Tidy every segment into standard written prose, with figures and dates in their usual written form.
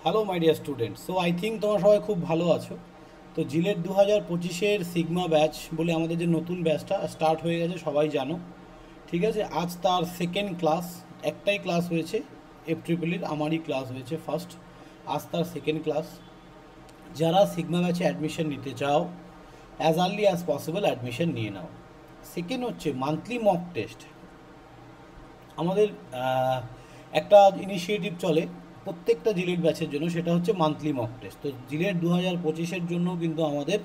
Hello my dear student, so I think তোমরা সবাই খুব ভালো আছো। তো জিলেট 2025-এর সিগমা ব্যাচ বলে আমাদের যে নতুন ব্যাচটা স্টার্ট হয়ে গেছে সবাই জানো। ঠিক আছে, আজ তার সেকেন্ড ক্লাস। একটাই ক্লাস হয়েছে এফট্রিপলির, আমারই ক্লাস হয়েছে ফার্স্ট। আজ তার সেকেন্ড ক্লাস। যারা সিগমা ব্যাচে অ্যাডমিশন নিতে চাও as early as possible admission নিয়ে নাও। সেকেন্ড হচ্ছে মান্থলি মক টেস্ট। আমাদের একটা ইনিশিয়েটিভ চলে প্রত্যেকটা জিলেট ব্যাচের জন্য, সেটা হচ্ছে মান্থলি মক টেস্ট। তো জিলেট 2025-এর জন্য কিন্তু আমাদের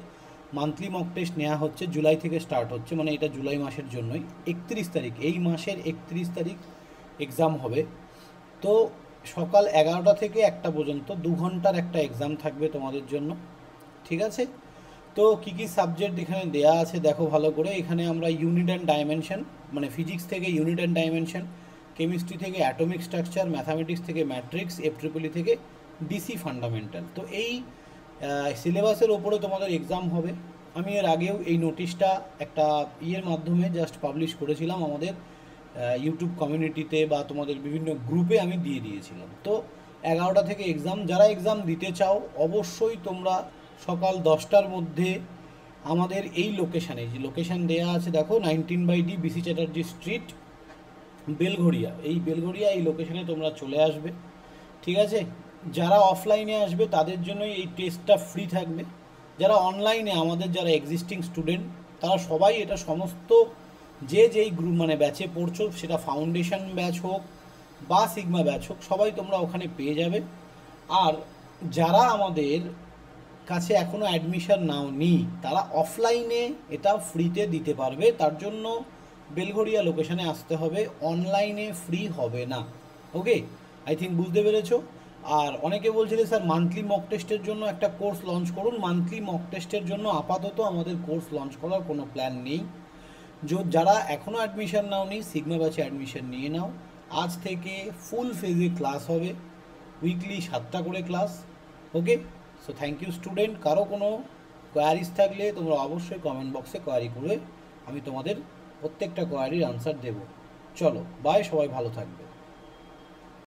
মান্থলি মক টেস্ট নেওয়া হচ্ছে, জুলাই থেকে স্টার্ট হচ্ছে, মানে এটা জুলাই মাসের জন্যই। 31 তারিখ, এই মাসের 31 তারিখ এক্সাম হবে। তো সকাল 11টা থেকে 1টা পর্যন্ত 2 ঘন্টার একটা এক্সাম থাকবে তোমাদের জন্য। ঠিক আছে, তো কী কী সাবজেক্ট এখানে দেয়া আছে দেখো ভালো করে। এখানে আমরা ইউনিট অ্যান্ড ডাইমেনশন, মানে ফিজিক্স থেকে ইউনিট অ্যান্ড ডাইমেনশন, কেমিস্ট্রি থেকে অ্যাটমিক স্ট্রাকচার, ম্যাথামেটিক্স থেকে ম্যাট্রিক্স, এফট্রিপলি থেকে ডিসি ফান্ডামেন্টাল। তো এই সিলেবাসের ওপরে তোমাদের এক্সাম হবে। আমি এর আগেও এই নোটিশটা একটা ইয়ের মাধ্যমে জাস্ট পাবলিশ করেছিলাম আমাদের ইউটিউব কমিউনিটিতে বা তোমাদের বিভিন্ন গ্রুপে আমি দিয়ে দিয়েছিলাম। তো 11টা থেকে এক্সাম। যারা এক্সাম দিতে চাও অবশ্যই তোমরা সকাল 10টার মধ্যে আমাদের এই লোকেশানে, যে লোকেশান দেওয়া আছে দেখো, 19/D BC Chatterjee street, Belgharia. এই বেলঘড়িয়া এই লোকেশানে তোমরা চলে আসবে। ঠিক আছে, যারা অফলাইনে আসবে তাদের জন্যই এই টেস্টটা ফ্রি থাকবে। যারা অনলাইনে, আমাদের যারা এক্সিস্টিং স্টুডেন্ট, তারা সবাই এটা সমস্ত যেই গ্রুপ মানে ব্যাচে পড়ছো, সেটা ফাউন্ডেশন ব্যাচ হোক বা সিগমা ব্যাচ হোক, সবাই তোমরা ওখানে পেয়ে যাবে। আর যারা আমাদের কাছে এখনও অ্যাডমিশন নাওনি, তারা অফলাইনে এটা ফ্রিতে দিতে পারবে। তার জন্য বেলঘড়িয়া লোকেশানে আসতে হবে, অনলাইনে ফ্রি হবে না। ওকে, আই থিঙ্ক বুঝতে পেরেছো। আর অনেকে বলছিলে স্যার মান্থলি মক টেস্টের জন্য একটা কোর্স লঞ্চ করুন। মান্থলি মক টেস্টের জন্য আপাতত আমাদের কোর্স লঞ্চ করার কোনো প্ল্যান নেই। যারা এখনও অ্যাডমিশন নাওনি, সিগমা ব্যাচে অ্যাডমিশন নিয়ে নাও। আজ থেকে ফুল ফেজে ক্লাস হবে, উইকলি 7টা করে class. Okay, so thank you student. কারো কোনো কোয়ারিজ থাকলে তোমরা অবশ্যই কমেন্ট বক্সে কোয়ারি করবে, আমি তোমাদের প্রত্যেকটা কোয়ারির আনসার দেবো। চলো বাই, সবাই ভালো থাকবে।